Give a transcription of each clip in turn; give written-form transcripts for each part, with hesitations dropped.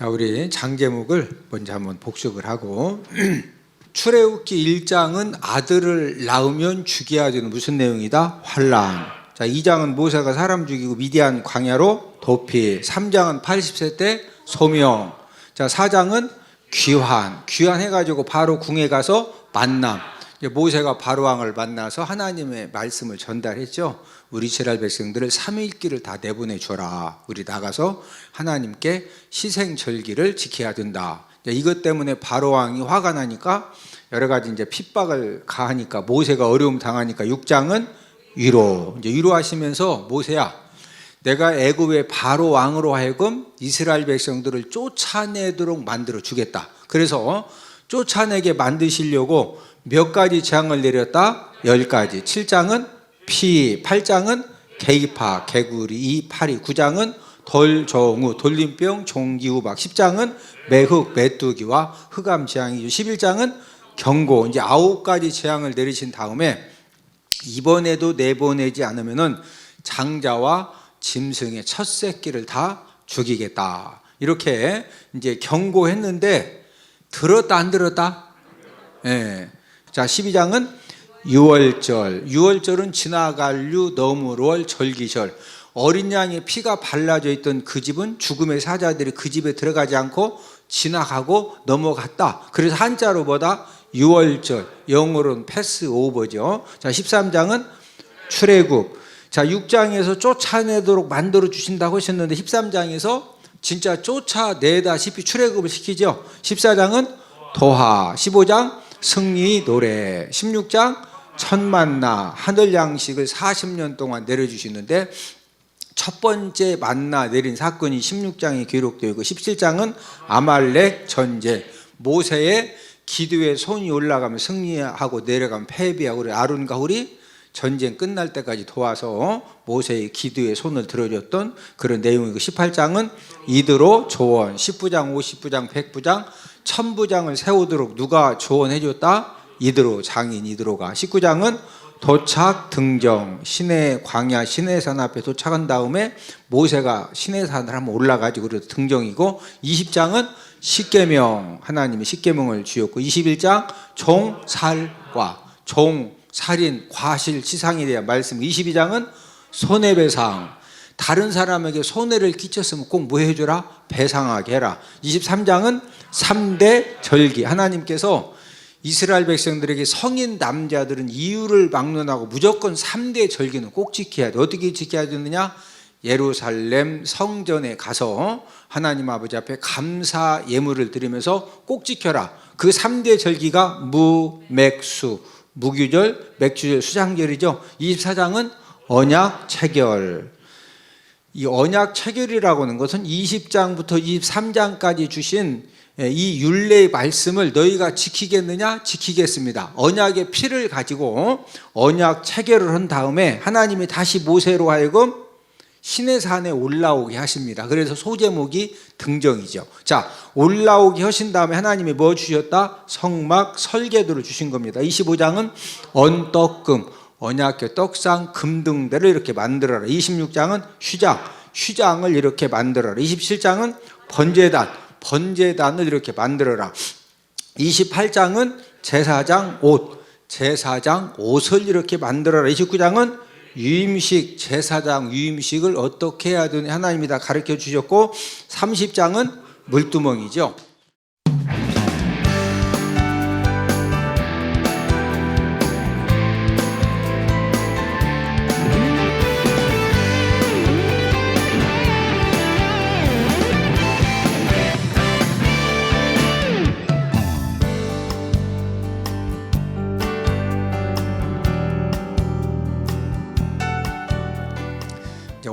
자, 우리 장제목을 먼저 한번 복습을 하고 출애굽기 1장은 아들을 낳으면 죽여야 되는 무슨 내용이다? 환란. 자, 2장은 모세가 사람 죽이고 미디안 광야로 도피. 3장은 80세 때 소명. 자, 4장은 귀환해가지고 바로 궁에 가서 만남. 모세가 바로왕을 만나서 하나님의 말씀을 전달했죠. 우리 이스라엘 백성들을 3일길을 다 내보내 줘라. 우리 나가서 하나님께 희생절기를 지켜야 된다. 이것 때문에 바로왕이 화가 나니까 여러 가지 이제 핍박을 가하니까 모세가 어려움 당하니까 6장은 위로. 이제 위로하시면서 모세야, 내가 애굽의 바로왕으로 하여금 이스라엘 백성들을 쫓아내도록 만들어 주겠다. 그래서 쫓아내게 만드시려고 몇 가지 재앙을 내렸다? 10가지. 7장은 피, 8장은 개이파, 개구리, 파리, 9장은 돌정우, 돌림병, 종기우박, 10장은 매흑, 메뚜기와 흑암 재앙이죠. 11장은 경고. 이제 9가지 재앙을 내리신 다음에 이번에도 내보내지 않으면은 장자와 짐승의 첫 새끼를 다 죽이겠다. 이렇게 이제 경고했는데 들었다 안 들었다? 예. 자, 12장은 유월절. 유월절은 지나갈류 너무월 절기절. 어린 양의 피가 발라져 있던 그 집은 죽음의 사자들이 그 집에 들어가지 않고 지나가고 넘어갔다. 그래서 한자로 보다 유월절, 영어로는 패스오버죠. 자, 13장은 출애굽. 자, 6장에서 쫓아내도록 만들어 주신다고 하셨는데 13장에서 진짜 쫓아내다시피 출애굽을 시키죠. 14장은 도하, 15장 승리 노래, 16장 천만나 하늘 양식을 40년 동안 내려주시는데 첫 번째 만나 내린 사건이 16장에 기록되어 있고 17장은 아말렉 전쟁. 모세의 기도에 손이 올라가면 승리하고 내려가면 패배하고 우리 아론과 훌이 전쟁 끝날 때까지 도와서 모세의 기도에 손을 들어줬던 그런 내용이고 18장은 이드로 조언, 19장, 50부장, 100부장, 1000부장을 세우도록 누가 조언해줬다? 이드로, 장인 이드로가. 19장은 도착 등정, 시내 광야 시내산 앞에 도착한 다음에 모세가 시내산을 한번 올라가지고 그래서 등정이고 20장은 십계명, 하나님이 십계명을 주었고 21장 종살과 살인, 과실, 치상에 대한 말씀. 22장은 손해배상. 다른 사람에게 손해를 끼쳤으면 꼭 뭐 해줘라? 배상하게 해라. 23장은 3대 절기. 하나님께서 이스라엘 백성들에게 성인 남자들은 이유를 막론하고 무조건 3대 절기는 꼭 지켜야 돼. 어떻게 지켜야 되느냐? 예루살렘 성전에 가서 하나님 아버지 앞에 감사 예물을 드리면서 꼭 지켜라. 그 3대 절기가 무, 맥수, 무교절, 맥주절, 수장절이죠. 24장은 언약 체결. 이 언약 체결이라고 하는 것은 20장부터 23장까지 주신 이 율례의 말씀을 너희가 지키겠느냐? 지키겠습니다. 언약의 피를 가지고 언약 체결을 한 다음에 하나님이 다시 모세로 하여금 시내산에 올라오게 하십니다. 그래서 소제목이 등정이죠. 자, 올라오게 하신 다음에 하나님이 뭐 주셨다? 성막 설계도를 주신 겁니다. 25장은 언떡금, 언약궤 떡상 금등대를 이렇게 만들어라. 26장은 휴장을 이렇게 만들어라. 27장은 번제단을 이렇게 만들어라. 28장은 제사장 옷을 이렇게 만들어라. 29장은 유임식, 제사장 유임식을 어떻게 해야 되느냐 하나님이 다 가르쳐 주셨고 30장은 물두멍이죠.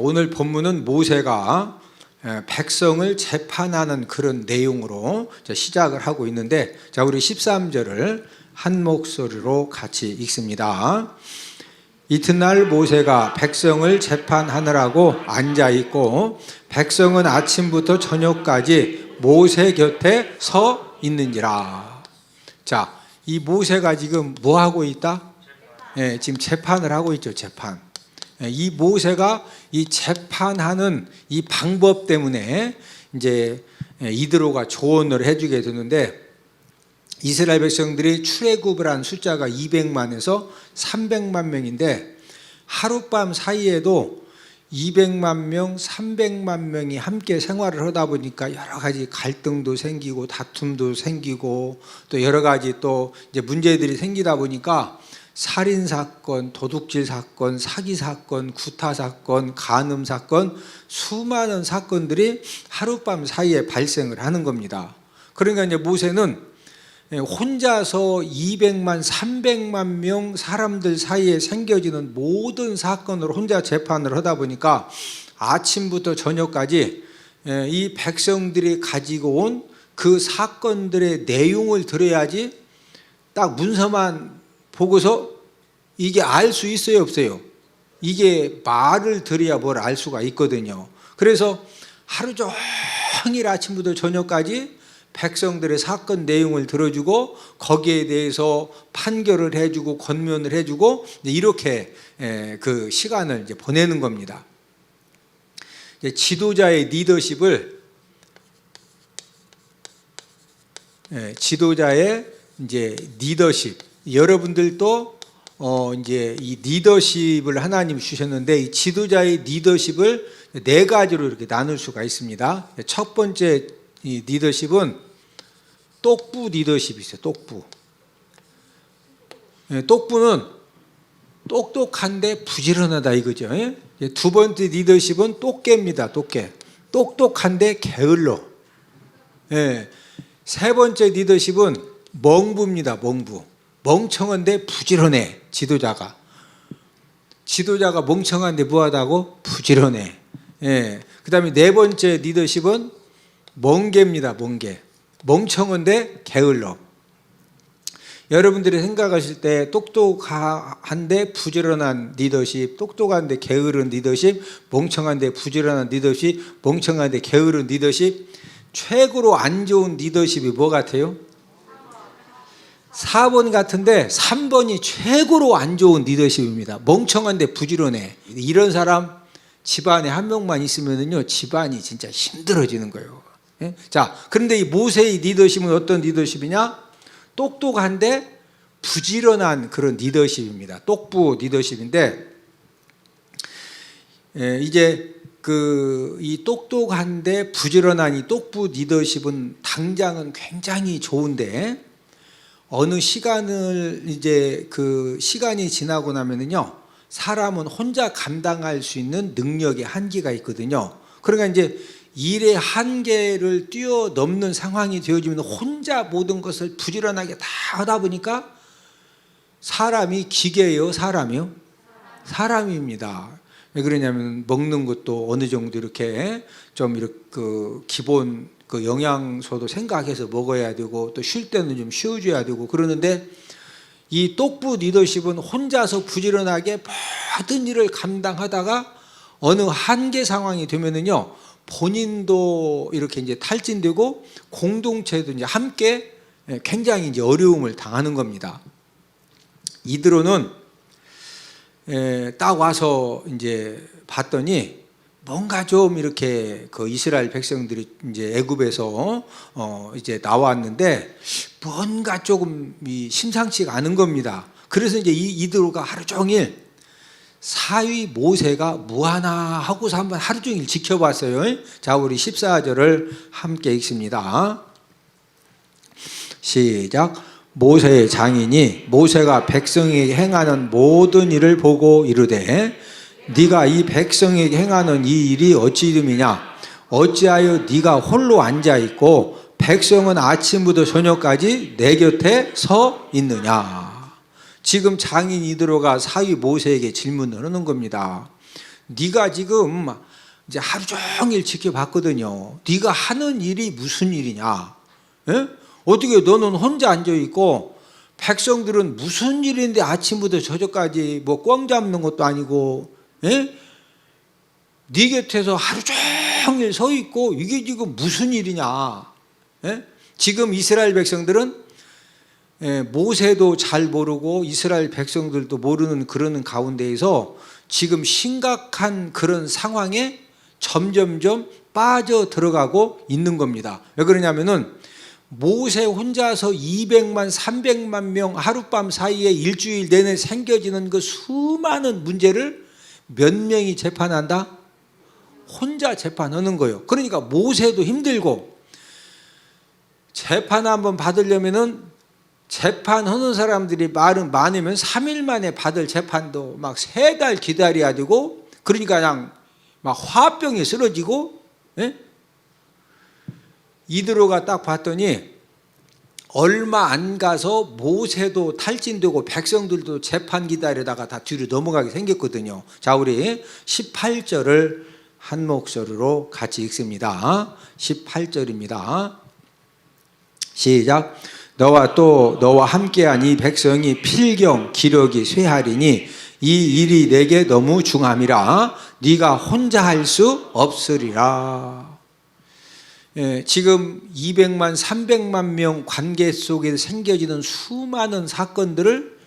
오늘 본문은 모세가 백성을 재판하는 그런 내용으로 시작을 하고 있는데, 자, 우리 13절을 한 목소리로 같이 읽습니다. 이튿날 모세가 백성을 재판하느라고 앉아 있고 백성은 아침부터 저녁까지 모세 곁에 서 있는지라. 자, 이 모세가 지금 뭐 하고 있다? 지금 재판을 하고 있죠. 재판. 이 모세가 이 재판하는 이 방법 때문에 이제 이드로가 조언을 해주게 되는데, 이스라엘 백성들이 출애굽을 한 숫자가 200만에서 300만 명인데 하룻밤 사이에도 200만 명, 300만 명이 함께 생활을 하다 보니까 여러 가지 갈등도 생기고 다툼도 생기고 또 여러 가지 또 이제 문제들이 생기다 보니까 살인 사건, 도둑질 사건, 사기 사건, 구타 사건, 간음 사건, 수많은 사건들이 하룻밤 사이에 발생을 하는 겁니다. 그러니까 이제 모세는 혼자서 200만, 300만 명 사람들 사이에 생겨지는 모든 사건을 혼자 재판을 하다 보니까 아침부터 저녁까지 이 백성들이 가지고 온 그 사건들의 내용을 들어야지 딱 문서만 보고서 이게 알 수 있어요, 없어요? 이게 말을 들어야 뭘 알 수가 있거든요. 그래서 하루 종일 아침부터 저녁까지 백성들의 사건 내용을 들어주고 거기에 대해서 판결을 해주고 권면을 해주고 이렇게 그 시간을 이제 보내는 겁니다. 지도자의 리더십을 이제 리더십, 여러분들도 이제 이 리더십을 하나님 주셨는데 이 지도자의 리더십을 네 가지로 이렇게 나눌 수가 있습니다. 첫 번째 이 리더십은 똑부 리더십이 있어요. 똑부. 똑부는 똑똑한데 부지런하다 이거죠. 두 번째 리더십은 똑개입니다. 똑개. 똑똑한데 게을러. 세 번째 리더십은 멍부입니다. 멍부. 멍청한데 부지런해. 지도자가 멍청한데 뭐하다고? 부지런해. 그 다음에 네 번째 리더십은 멍개입니다. 멍개. 멍청한데 게을러. 여러분들이 생각하실 때 똑똑한데 부지런한 리더십, 똑똑한데 게으른 리더십, 멍청한데 부지런한 리더십, 멍청한데 게으른 리더십, 최고로 안 좋은 리더십이 뭐 같아요? 4번 같은데 3번이 최고로 안 좋은 리더십입니다. 멍청한데 부지런해. 이런 사람 집안에 한 명만 있으면요 집안이 진짜 힘들어지는 거예요. 자, 그런데 이 모세의 리더십은 어떤 리더십이냐? 똑똑한데 부지런한 그런 리더십입니다. 똑부 리더십인데 이제 이 똑똑한데 부지런한 이 똑부 리더십은 당장은 굉장히 좋은데 어느 시간을 이제 그 시간이 지나고 나면은요 사람은 혼자 감당할 수 있는 능력의 한계가 있거든요. 그러니까 이제 일의 한계를 뛰어넘는 상황이 되어지면 혼자 모든 것을 부지런하게 다 하다 보니까 사람이 기계예요, 사람이요? 사람입니다. 왜 그러냐면 먹는 것도 어느 정도 이렇게 좀 이렇게 그 기본 그 영양소도 생각해서 먹어야 되고 또 쉴 때는 좀 쉬어줘야 되고 그러는데 이 똑부 리더십은 혼자서 부지런하게 모든 일을 감당하다가 어느 한계 상황이 되면은요 본인도 이렇게 이제 탈진되고 공동체도 이제 함께 굉장히 이제 어려움을 당하는 겁니다. 이드로는 딱 와서 이제 봤더니 뭔가 좀 이렇게 그 이스라엘 백성들이 이제 애굽에서 이제 나왔는데 뭔가 조금 심상치가 않은 겁니다. 그래서 이제 이드로가 하루 종일 사위 모세가 뭐하나 하고서 한번 하루 종일 지켜봤어요. 자, 우리 14절을 함께 읽습니다. 시작. 모세의 장인이 모세가 백성에게 행하는 모든 일을 보고 이르되 네가 이 백성에게 행하는 이 일이 어찌 이름이냐? 어찌하여 네가 홀로 앉아있고 백성은 아침부터 저녁까지 내 곁에 서 있느냐? 지금 장인 이드로가 사위 모세에게 질문을 하는 겁니다. 네가 지금 이제 하루 종일 지켜봤거든요. 네가 하는 일이 무슨 일이냐? 어떻게 너는 혼자 앉아있고 백성들은 무슨 일인데 아침부터 저녁까지 뭐 꽝 잡는 것도 아니고 네 곁에서 하루 종일 서 있고 이게 지금 무슨 일이냐? 지금 이스라엘 백성들은 모세도 잘 모르고 이스라엘 백성들도 모르는 그런 가운데에서 지금 심각한 그런 상황에 점점점 빠져 들어가고 있는 겁니다. 왜 그러냐면은 모세 혼자서 200만 300만 명 하룻밤 사이에 일주일 내내 생겨지는 그 수많은 문제를 몇 명이 재판한다? 혼자 재판하는 거예요. 그러니까 모세도 힘들고, 재판 한번 받으려면은 재판하는 사람들이 많으면 3일 만에 받을 재판도 막 3달 기다려야 되고, 그러니까 그냥 막 화병이 쓰러지고. 예? 이드로가 딱 봤더니 얼마 안 가서 모세도 탈진되고 백성들도 재판 기다리다가 다 뒤로 넘어가게 생겼거든요. 자, 우리 18절을 한 목소리로 같이 읽습니다. 18절입니다. 시작. 너와 함께한 이 백성이 필경 기력이 쇠하리니 이 일이 내게 너무 중함이라 네가 혼자 할 수 없으리라. 예, 지금 200만 300만 명 관계 속에 생겨지는 수많은 사건들을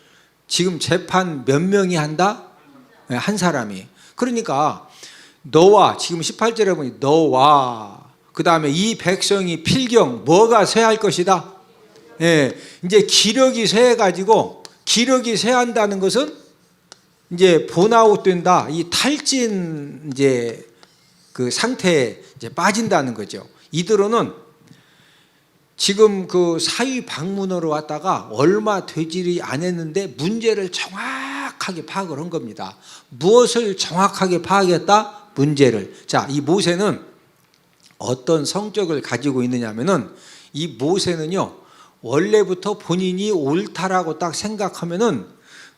지금 재판 몇 명이 한다? 예, 한 사람이. 그러니까 너와, 지금 18절에 보니 너와 그 다음에 이 백성이 필경, 뭐가 쇠할 것이다? 예, 이제 기력이 쇠해가지고, 기력이 쇠한다는 것은 이제 번아웃 된다, 이 탈진 이제 그 상태에 이제 빠진다는 거죠. 이들은 지금 그 사위 방문으로 왔다가 얼마 되지 않았는데 문제를 정확하게 파악을 한 겁니다. 무엇을 정확하게 파악했다? 문제를. 자, 이 모세는 어떤 성격을 가지고 있느냐면은, 이 모세는요, 원래부터 본인이 옳다라고 딱 생각하면은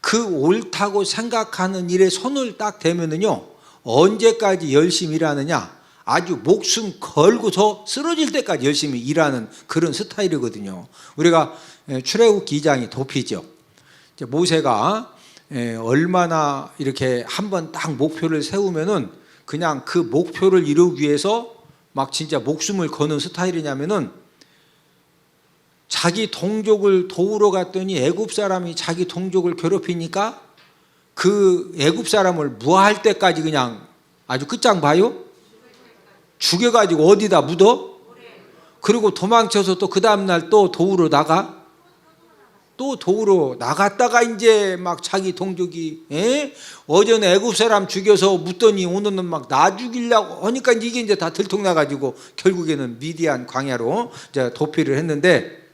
그 옳다고 생각하는 일에 손을 딱 대면은요, 언제까지 열심히 일하느냐, 아주 목숨 걸고서 쓰러질 때까지 열심히 일하는 그런 스타일이거든요. 우리가 출애굽기 2장이 도피죠. 모세가 얼마나 이렇게 한번 딱 목표를 세우면은 그냥 그 목표를 이루기 위해서 막 진짜 목숨을 거는 스타일이냐면은, 자기 동족을 도우러 갔더니 애굽 사람이 자기 동족을 괴롭히니까 그 애굽 사람을 무할 때까지 그냥 아주 끝장 봐요. 죽여가지고 어디다 묻어? 그리고 도망쳐서 또 그 다음날 또 도우러 나가? 또 도우러 나갔다가 이제 막 자기 동족이 어제는 애굽 사람 죽여서 묻더니 오늘은 막 나 죽이려고 하니까 이게 이제 다 들통나가지고 결국에는 미디안 광야로 이제 도피를 했는데,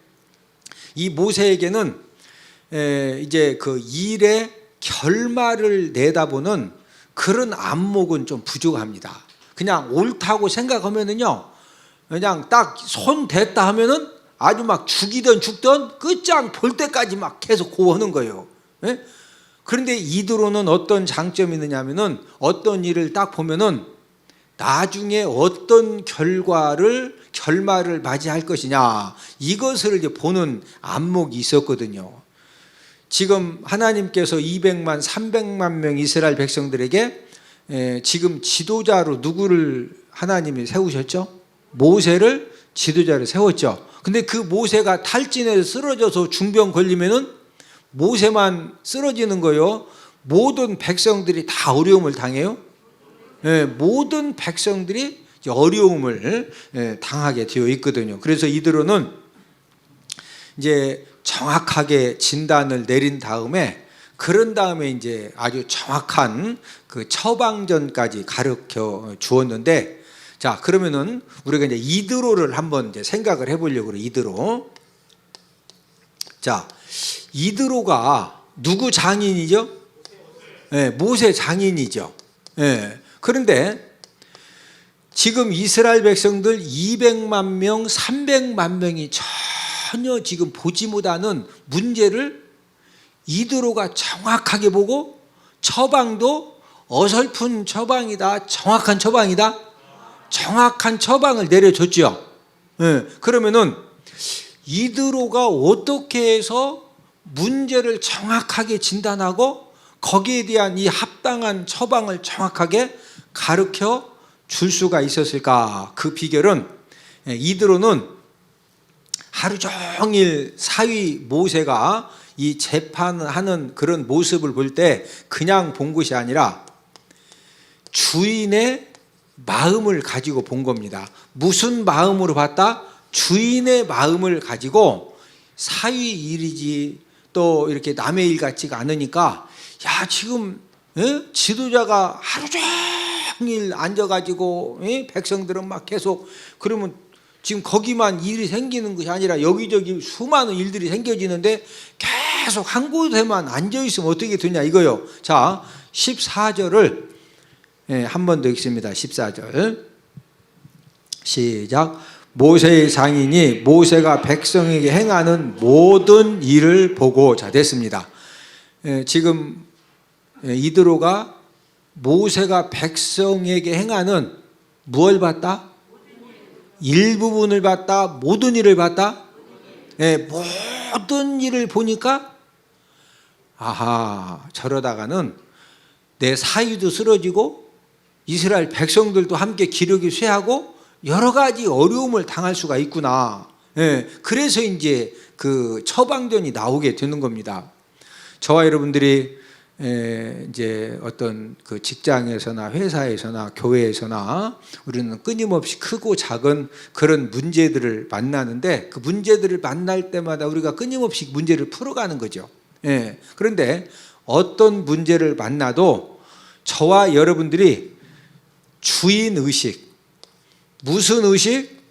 이 모세에게는 이제 그 일의 결말을 내다보는 그런 안목은 좀 부족합니다. 그냥 옳다고 생각하면은요, 그냥 딱 손 댔다 하면은 아주 막 죽이든 죽든 끝장 볼 때까지 막 계속 고하는 거예요. 예? 그런데 이드로는 어떤 장점이 있느냐면은, 어떤 일을 딱 보면은 나중에 어떤 결말을 맞이할 것이냐, 이것을 이제 보는 안목이 있었거든요. 지금 하나님께서 200만 300만 명 이스라엘 백성들에게 지금 지도자로 누구를 하나님이 세우셨죠? 모세를 지도자로 세웠죠. 근데 그 모세가 탈진해서 쓰러져서 중병 걸리면은 모세만 쓰러지는 거예요. 모든 백성들이 다 어려움을 당해요. 모든 백성들이 어려움을 당하게 되어 있거든요. 그래서 이들은 이제 정확하게 진단을 내린 다음에, 그런 다음에 이제 아주 정확한 그 처방전까지 가르쳐 주었는데, 자, 그러면은 우리가 이제 이드로를 한번 이제 생각을 해보려고 그래요. 이드로. 자, 이드로가 누구 장인이죠? 모세 장인이죠. 그런데 지금 이스라엘 백성들 200만 명, 300만 명이 전혀 지금 보지 못하는 문제를 이드로가 정확하게 보고, 처방도 어설픈 처방이다, 정확한 처방이다, 정확한 처방을 내려줬죠. 그러면은 이드로가 어떻게 해서 문제를 정확하게 진단하고 거기에 대한 이 합당한 처방을 정확하게 가르쳐 줄 수가 있었을까? 그 비결은, 이드로는 하루 종일 사위 모세가 이 재판하는 그런 모습을 볼 때 그냥 본 것이 아니라 주인의 마음을 가지고 본 겁니다. 무슨 마음으로 봤다? 주인의 마음을 가지고 사위 일이지 또 이렇게 남의 일 같지가 않으니까 야 지금 지도자가 하루 종일 앉아가지고 백성들은 막 계속 그러면 지금 거기만 일이 생기는 것이 아니라 여기저기 수많은 일들이 생겨지는데 계속 한 곳에만 앉아있으면 어떻게 되냐 이거요. 자 14절을 한 번 더 읽습니다. 14절 시작. 모세의 상인이 모세가 백성에게 행하는 모든 일을 보고 자 됐습니다. 지금 이드로가 모세가 백성에게 행하는 무엇을 봤다? 일부분을 봤다? 모든 일을 봤다? 모든 일을 보니까 아하 저러다가는 내 사위도 쓰러지고 이스라엘 백성들도 함께 기력이 쇠하고 여러 가지 어려움을 당할 수가 있구나. 그래서 이제 그 처방전이 나오게 되는 겁니다. 저와 여러분들이 이제 어떤 그 직장에서나 회사에서나 교회에서나 우리는 끊임없이 크고 작은 그런 문제들을 만나는데 그 문제들을 만날 때마다 우리가 끊임없이 문제를 풀어가는 거죠. 그런데 어떤 문제를 만나도 저와 여러분들이 주인의식, 무슨 의식?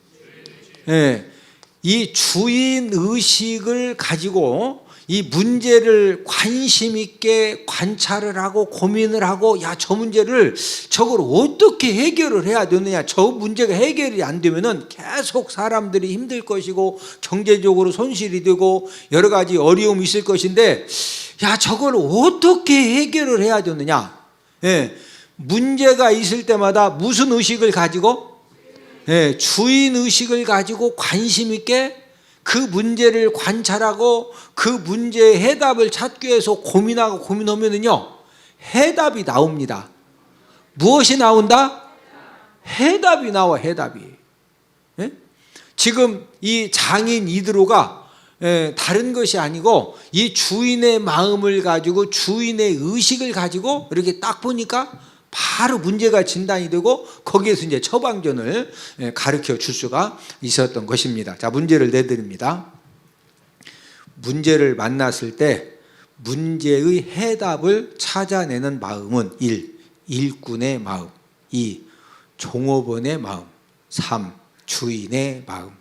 이 주인의식을 가지고 이 문제를 관심 있게 관찰을 하고 고민을 하고 야, 저 문제를 저걸 어떻게 해결을 해야 되느냐. 저 문제가 해결이 안 되면은 계속 사람들이 힘들 것이고 경제적으로 손실이 되고 여러 가지 어려움이 있을 것인데 야, 저걸 어떻게 해결을 해야 되느냐. 문제가 있을 때마다 무슨 의식을 가지고 주인의식을 가지고 관심 있게 그 문제를 관찰하고 그 문제의 해답을 찾기 위해서 고민하고 고민하면은요 해답이 나옵니다. 무엇이 나온다? 해답이 나와. 해답이. 지금 이 장인 이드로가 다른 것이 아니고 이 주인의 마음을 가지고 주인의 의식을 가지고 이렇게 딱 보니까 바로 문제가 진단이 되고 거기에서 이제 처방전을 가르쳐 줄 수가 있었던 것입니다. 자, 문제를 내드립니다. 문제를 만났을 때 문제의 해답을 찾아내는 마음은 1. 일꾼의 마음, 2. 종업원의 마음, 3. 주인의 마음.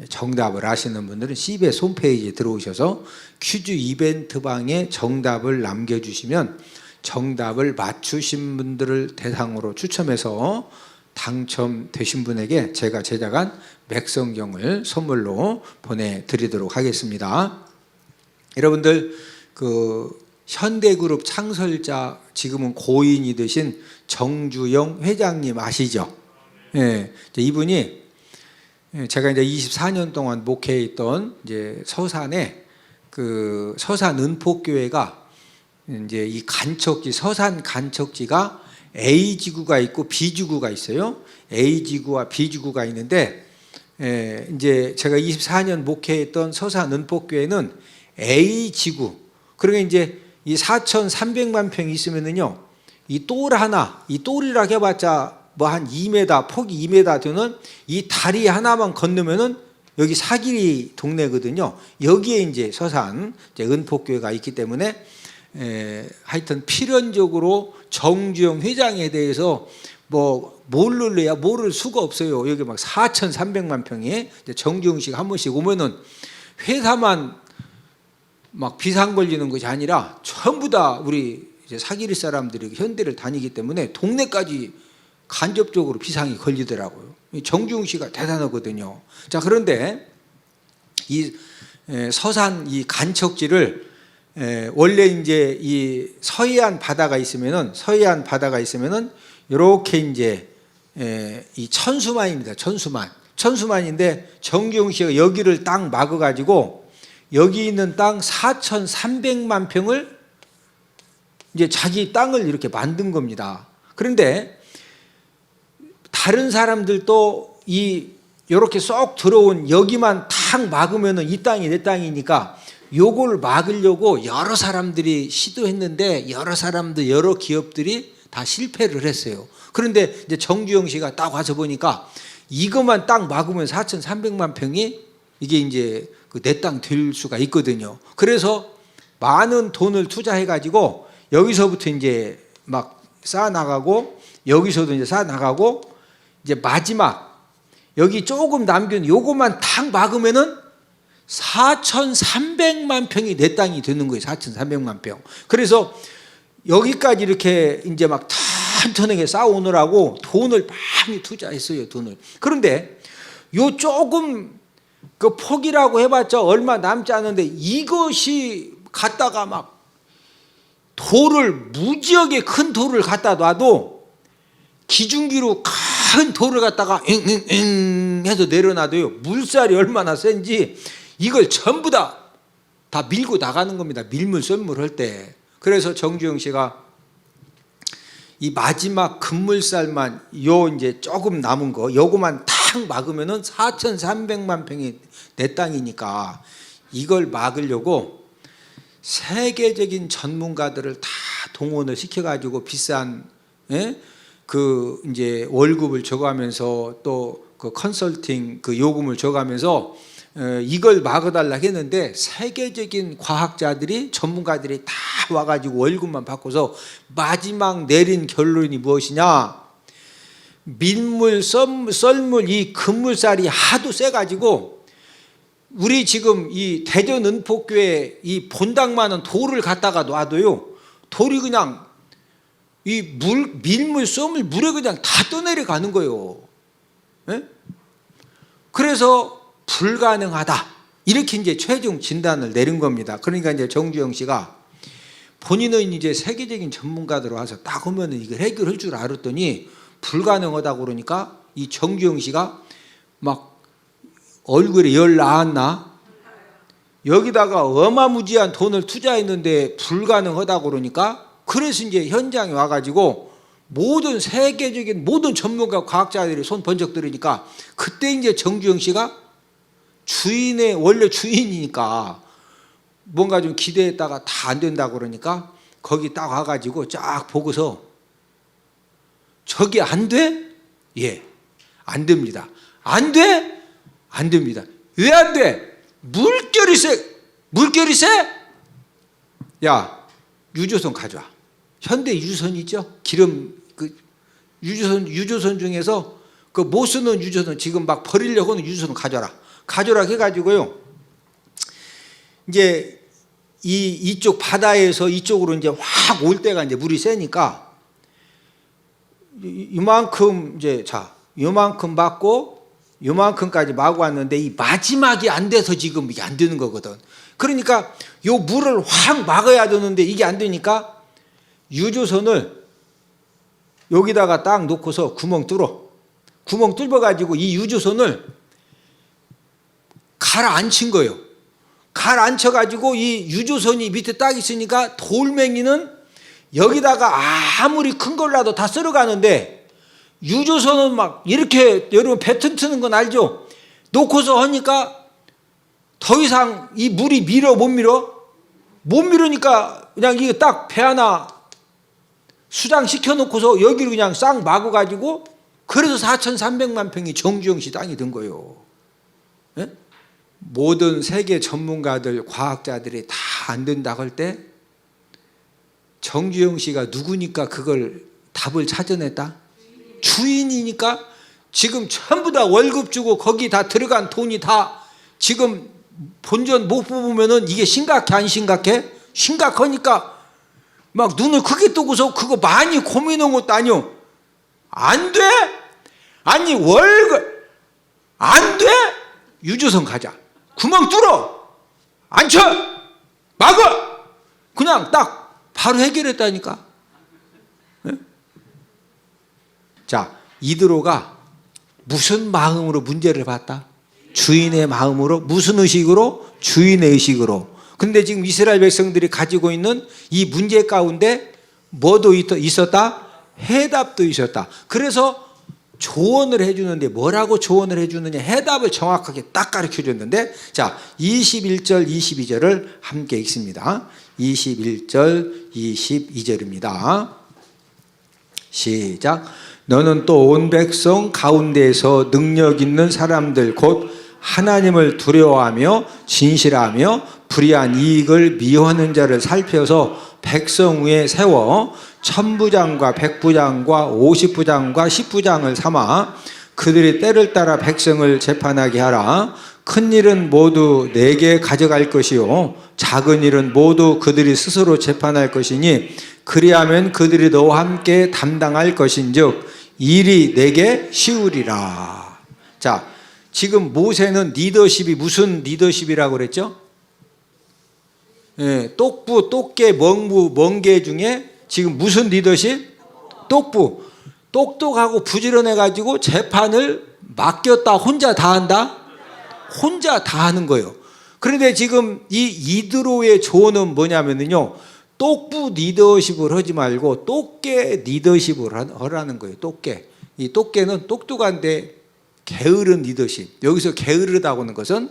정답을 아시는 분들은 CBS 홈페이지에 들어오셔서 퀴즈 이벤트 방에 정답을 남겨주시면 정답을 맞추신 분들을 대상으로 추첨해서 당첨되신 분에게 제가 제작한 맥성경을 선물로 보내드리도록 하겠습니다. 여러분들 그 현대그룹 창설자 지금은 고인이 되신 정주영 회장님 아시죠? 이분이 제가 이제 24년 동안 목회했던 이제 서산에 그 서산 은폭교회가 이제 이 간척지 서산 간척지가 A 지구가 있고 B 지구가 있어요. A 지구와 B 지구가 있는데 이제 제가 24년 목회했던 서산 은폭교회는 A 지구. 그러니까 이제 이 4,300만 평이 있으면은요 이 똘 하나, 이 똘이라고 해봤자 뭐 한 2m, 폭이 2m 되는 이 다리 하나만 건너면은 여기 사기리 동네거든요. 여기에 이제 서산 이제 은폭교회가 있기 때문에 하여튼 필연적으로 정주영 회장에 대해서 뭐 모를래야 모를 수가 없어요. 여기 막 4,300만 평에 정주영 씨가 한 번씩 오면은 회사만 막 비상 걸리는 것이 아니라 전부 다 우리 이제 사기리 사람들이 현대를 다니기 때문에 동네까지 간접적으로 비상이 걸리더라고요. 정주영 씨가 대단하거든요. 자, 그런데 이 서산 이 간척지를 원래 이제 이 서해안 바다가 있으면은 이렇게 이제 이 천수만입니다. 천수만인데 정주영 씨가 여기를 딱 막아가지고 여기 있는 땅 4,300만 평을 이제 자기 땅을 이렇게 만든 겁니다. 그런데 다른 사람들도 이 이렇게 쏙 들어온 여기만 탁 막으면은 이 땅이 내 땅이니까 요걸 막으려고 여러 사람들이 시도했는데 여러 사람들 여러 기업들이 다 실패를 했어요. 그런데 이제 정주영 씨가 딱 와서 보니까 이것만 딱 막으면 4,300만 평이 이게 이제 그 내 땅 될 수가 있거든요. 그래서 많은 돈을 투자해가지고 여기서부터 이제 막 쌓아 나가고 여기서도 이제 쌓아 나가고 이제 마지막 여기 조금 남긴 요것만 탁 막으면은 4,300만 평이 내 땅이 되는 거예요. 4,300만 평. 그래서 여기까지 이렇게 이제 막 탄탄하게 쌓아오느라고 돈을 많이 투자했어요. 돈을. 그런데 요 조금 그 폭이라고 해봤자 얼마 남지 않은데 이것이 갖다가 막 돌을 무지하게 큰 돌을 갖다 놔도 기중기로 큰 돌을 갖다가 잉잉잉 해서 내려놔도요 물살이 얼마나 센지 이걸 전부 다 밀고 나가는 겁니다. 밀물 썰물 할 때. 그래서 정주영 씨가 이 마지막 급물살만 요 이제 조금 남은 거 요거만 탁 막으면은 4,300만 평이 내 땅이니까 이걸 막으려고 세계적인 전문가들을 다 동원을 시켜가지고 비싼 그 이제 월급을 줘가면서 또 그 컨설팅 그 요금을 줘가면서 이걸 막아달라 했는데 세계적인 과학자들이 전문가들이 다 와가지고 월급만 받고서 마지막 내린 결론이 무엇이냐? 밀물, 썰물, 이 급물살이 하도 세가지고 우리 지금 이 대전 은폭교에 이 본당만은 돌을 갖다가 놔도요 돌이 그냥 이 밀물, 썰물 물에 그냥 다 떠내려가는 거예요. 예? 그래서 불가능하다 이렇게 이제 최종 진단을 내린 겁니다. 그러니까 이제 정주영 씨가 본인은 이제 세계적인 전문가들 와서 딱 오면 이걸 해결할 줄 알았더니 불가능하다고 그러니까 이 정주영 씨가 막 얼굴에 열 나왔나? 여기다가 어마무지한 돈을 투자했는데 불가능하다고 그러니까 그래서 이제 현장에 와가지고 모든 세계적인 모든 전문가 과학자들이 손 번쩍 들으니까 그때 이제 정주영 씨가 주인의 원래 주인이니까 뭔가 좀 기대했다가 다 안 된다고 그러니까 거기 딱 와가지고 쫙 보고서 저게 안 돼? 예, 안 됩니다. 안 돼? 안 됩니다. 왜 안 돼? 물결이 세. 물결이 세? 야, 유조선 가져와. 현대 유조선 있죠? 기름 그 유조선 중에서 그 못 쓰는 유조선 지금 막 버리려고 하는 유조선 가져라 해가지고요. 이제 이쪽 바다에서 이쪽으로 이제 확 올 때가 이제 물이 세니까 이만큼 이제 자 요만큼 받고 요만큼까지 마구 왔는데 이 마지막이 안 돼서 지금 이게 안 되는 거거든. 그러니까 요 물을 확 막아야 되는데 이게 안 되니까 유조선을 여기다가 딱 놓고서 구멍 뚫어가지고 이 유조선을 가라앉힌 거예요. 가라앉혀가지고 이 유조선이 밑에 딱 있으니까 돌멩이는 여기다가 아무리 큰 걸라도 다 쓸어가는데 유조선은 막 이렇게 여러분 배 튼트는 건 알죠? 놓고서 하니까 더 이상 이 물이 밀어 못 밀으니까 그냥 이거 딱 배 하나 수장시켜 놓고서 여기를 그냥 싹 막아가지고 그래서 4,300만 평이 정주영 씨 땅이 된 거예요. 예? 모든 세계 전문가들 과학자들이 다 안 된다고 할 때 정주영 씨가 누구니까 그걸 답을 찾아냈다? 주인이니까 지금 전부 다 월급 주고 거기 다 들어간 돈이 다 지금 본전 못 뽑으면은 이게 심각해 안 심각해? 심각하니까 막 눈을 크게 뜨고서 그거 많이 고민한 것도 아니요. 안 돼? 아니 월급 안 돼? 유조선 가자. 구멍 뚫어. 안 쳐. 막아. 그냥 딱 바로 해결했다니까. 네? 자, 이드로가 무슨 마음으로 문제를 봤다? 주인의 마음으로. 무슨 의식으로? 주인의 의식으로. 근데 지금 이스라엘 백성들이 가지고 있는 이 문제 가운데 뭐도 있었다? 해답도 있었다. 그래서 조언을 해주는데 뭐라고 조언을 해주느냐? 해답을 정확하게 딱 가르쳐 줬는데 자 21절 22절을 함께 읽습니다. 21절 22절입니다. 시작. 너는 또 온 백성 가운데에서 능력 있는 사람들 곧 하나님을 두려워하며 진실하며 불의한 이익을 미워하는 자를 살펴서 백성 위에 세워 천부장과 백부장과 50부장과 10부장을 삼아 그들이 때를 따라 백성을 재판하게 하라. 큰 일은 모두 내게 가져갈 것이요 작은 일은 모두 그들이 스스로 재판할 것이니 그리하면 그들이 너와 함께 담당할 것인즉 일이 내게 쉬우리라. 자, 지금 모세는 리더십이 무슨 리더십이라고 그랬죠? 예, 똑부, 똑개, 멍부, 멍개 중에 지금 무슨 리더십? 똑부. 똑똑하고 부지런해가지고 재판을 맡겼다. 혼자 다 한다? 혼자 다 하는 거예요. 그런데 지금 이 이드로의 조언은 뭐냐면요, 똑부 리더십을 하지 말고 똑개 리더십을 하라는 거예요. 똑개. 이 똑개는 똑똑한데 게으른 리더십. 여기서 게으르다고 하는 것은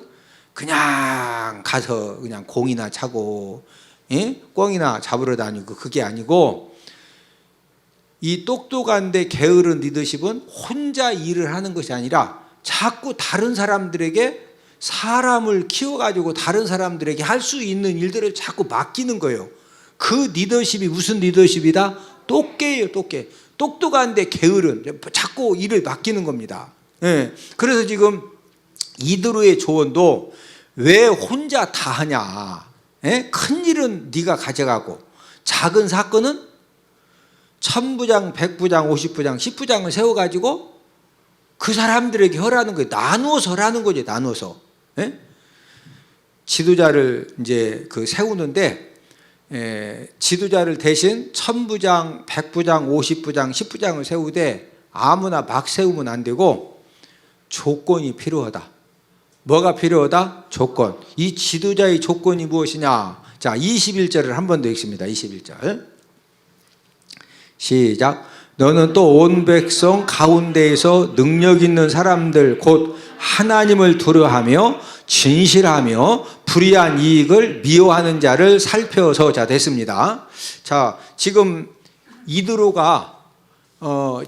그냥 가서 그냥 공이나 차고, 예? 꿩이나 잡으러 다니고 그게 아니고, 이 똑똑한데 게으른 리더십은 혼자 일을 하는 것이 아니라 자꾸 다른 사람들에게 사람을 키워가지고 다른 사람들에게 할 수 있는 일들을 자꾸 맡기는 거예요. 그 리더십이 무슨 리더십이다? 똑개예요, 똑개. 똑똑한데 게으른, 자꾸 일을 맡기는 겁니다. 예. 그래서 지금 이드로의 조언도 왜 혼자 다 하냐? 예? 큰 일은 네가 가져가고 작은 사건은 천부장, 백부장, 50부장, 10부장을 세워가지고 그 사람들에게 하라는 거예요. 나누어서 하라는 거죠. 나누어서. 예? 지도자를 이제 그 세우는데, 지도자를 대신 천부장, 백부장, 50부장, 10부장을 세우되 아무나 막 세우면 안 되고 조건이 필요하다. 뭐가 필요하다? 조건. 이 지도자의 조건이 무엇이냐? 자, 21절을 한 번 더 읽습니다. 21절. 시작. 너는 또 온 백성 가운데에서 능력 있는 사람들 곧 하나님을 두려워하며 진실하며 불의한 이익을 미워하는 자를 살펴서. 자, 됐습니다. 자, 지금 이드로가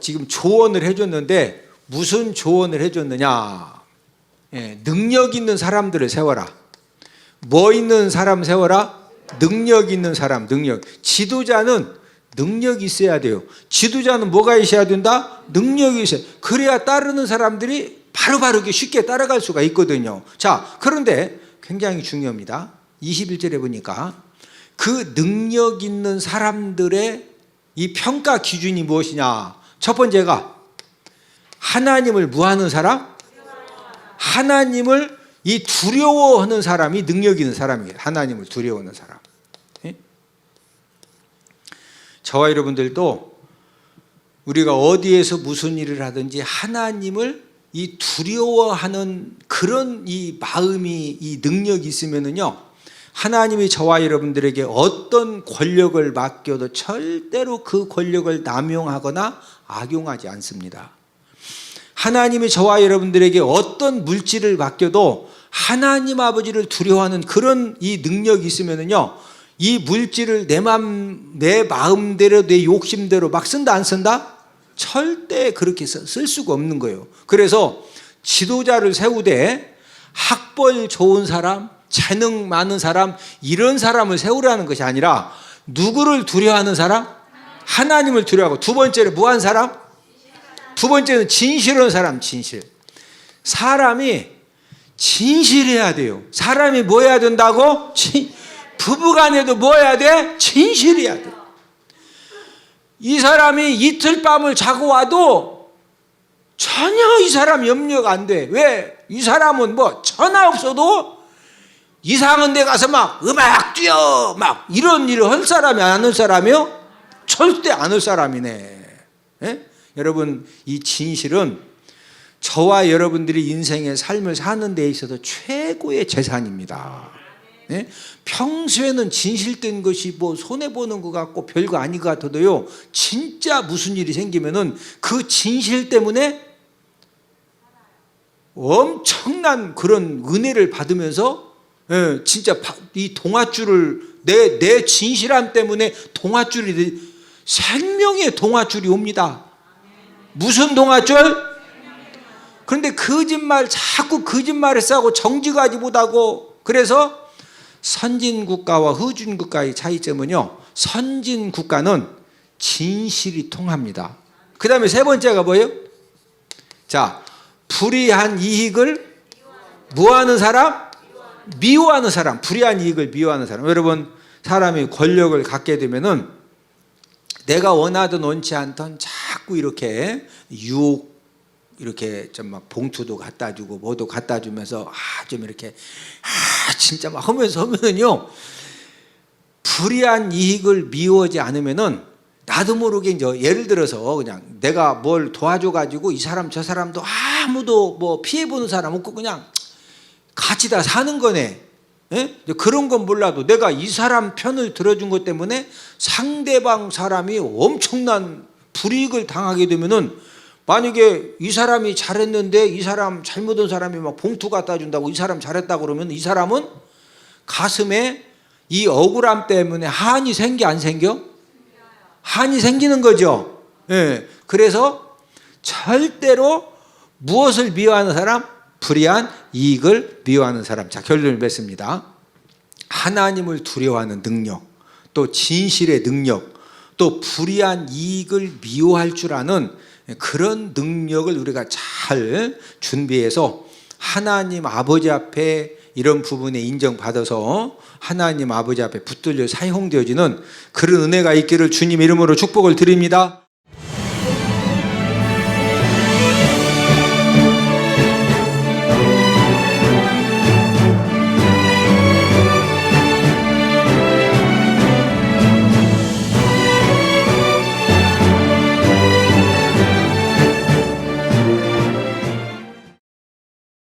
지금 조언을 해줬는데 무슨 조언을 해줬느냐? 예, 능력 있는 사람들을 세워라. 뭐 있는 사람 세워라? 능력 있는 사람. 능력. 지도자는 능력이 있어야 돼요. 지도자는 뭐가 있어야 된다? 능력이 있어야. 그래야 따르는 사람들이 바로바로 쉽게 따라갈 수가 있거든요. 자, 그런데 굉장히 중요합니다. 21절에 보니까 그 능력 있는 사람들의 이 평가 기준이 무엇이냐? 첫 번째가 하나님을 무하는 사람, 하나님을 이 두려워하는 사람이 능력 있는 사람이에요. 하나님을 두려워하는 사람. 저와 여러분들도 우리가 어디에서 무슨 일을 하든지 하나님을 이 두려워하는 그런 이 마음이, 이 능력이 있으면은요, 하나님이 저와 여러분들에게 어떤 권력을 맡겨도 절대로 그 권력을 남용하거나 악용하지 않습니다. 하나님이 저와 여러분들에게 어떤 물질을 맡겨도 하나님 아버지를 두려워하는 그런 이 능력이 있으면은요, 이 물질을 내 마음대로, 내 욕심대로 막 쓴다, 안 쓴다? 절대 그렇게 쓸 수가 없는 거예요. 그래서 지도자를 세우되 학벌 좋은 사람, 재능 많은 사람, 이런 사람을 세우라는 것이 아니라 누구를 두려워하는 사람? 하나님을 두려워하고, 두 번째는 무한 사람? 두 번째는 진실한 사람, 진실. 사람이 진실해야 돼요. 사람이 뭐 해야 된다고? 부부간에도 뭐 해야 돼? 진실해야 돼. 이 사람이 이틀 밤을 자고 와도 전혀 이 사람 염려가 안 돼. 왜? 이 사람은 뭐 전화 없어도 이상한 데 가서 막 음악 뛰어 막 이런 일을 할 사람이 안 할 사람이요? 절대 안 할 사람이네. 예? 여러분, 이 진실은 저와 여러분들이 인생의 삶을 사는 데 있어서 최고의 재산입니다. 예? 평소에는 진실된 것이 뭐 손해보는 것 같고 별거 아닌 것 같아도요, 진짜 무슨 일이 생기면은 그 진실 때문에 엄청난 그런 은혜를 받으면서, 예, 진짜 이 동아줄을 내 진실함 때문에 동아줄이 생명의 동아줄이 옵니다. 무슨 동아줄? 그런데 자꾸 거짓말을 싸고 정직하지 못하고, 그래서 선진국가와 후진국가의 차이점은요, 선진국가는 진실이 통합니다. 그 다음에 세 번째가 뭐예요? 자, 불이한 이익을 뭐하는 사람? 미워하는 사람. 불이한 이익을 미워하는 사람. 여러분, 사람이 권력을 갖게 되면은 내가 원하든 원치 않던 자꾸 이렇게 유혹, 이렇게 좀 막 봉투도 갖다 주고 뭐도 갖다 주면서 좀 이렇게 진짜 막 하면은요, 불이한 이익을 미워하지 않으면은 나도 모르게 이제 예를 들어서 그냥 내가 뭘 도와줘 가지고 이 사람 저 사람도 아무도 뭐 피해 보는 사람 없고 그냥 같이 다 사는 거네. 예? 그런 건 몰라도 내가 이 사람 편을 들어준 것 때문에 상대방 사람이 엄청난 불이익을 당하게 되면은, 만약에 이 사람이 잘했는데 이 사람 잘못한 사람이 막 봉투 갖다 준다고 이 사람 잘했다 그러면 이 사람은 가슴에 이 억울함 때문에 한이 생겨 안 생겨? 한이 생기는 거죠. 예. 그래서 절대로 무엇을 미워하는 사람? 불이한 이익을 미워하는 사람. 자, 결론을 맺습니다. 하나님을 두려워하는 능력, 또 진실의 능력, 또 불이한 이익을 미워할 줄 아는 그런 능력을 우리가 잘 준비해서 하나님 아버지 앞에 이런 부분에 인정받아서 하나님 아버지 앞에 붙들려 사용되어지는 그런 은혜가 있기를 주님 이름으로 축복을 드립니다.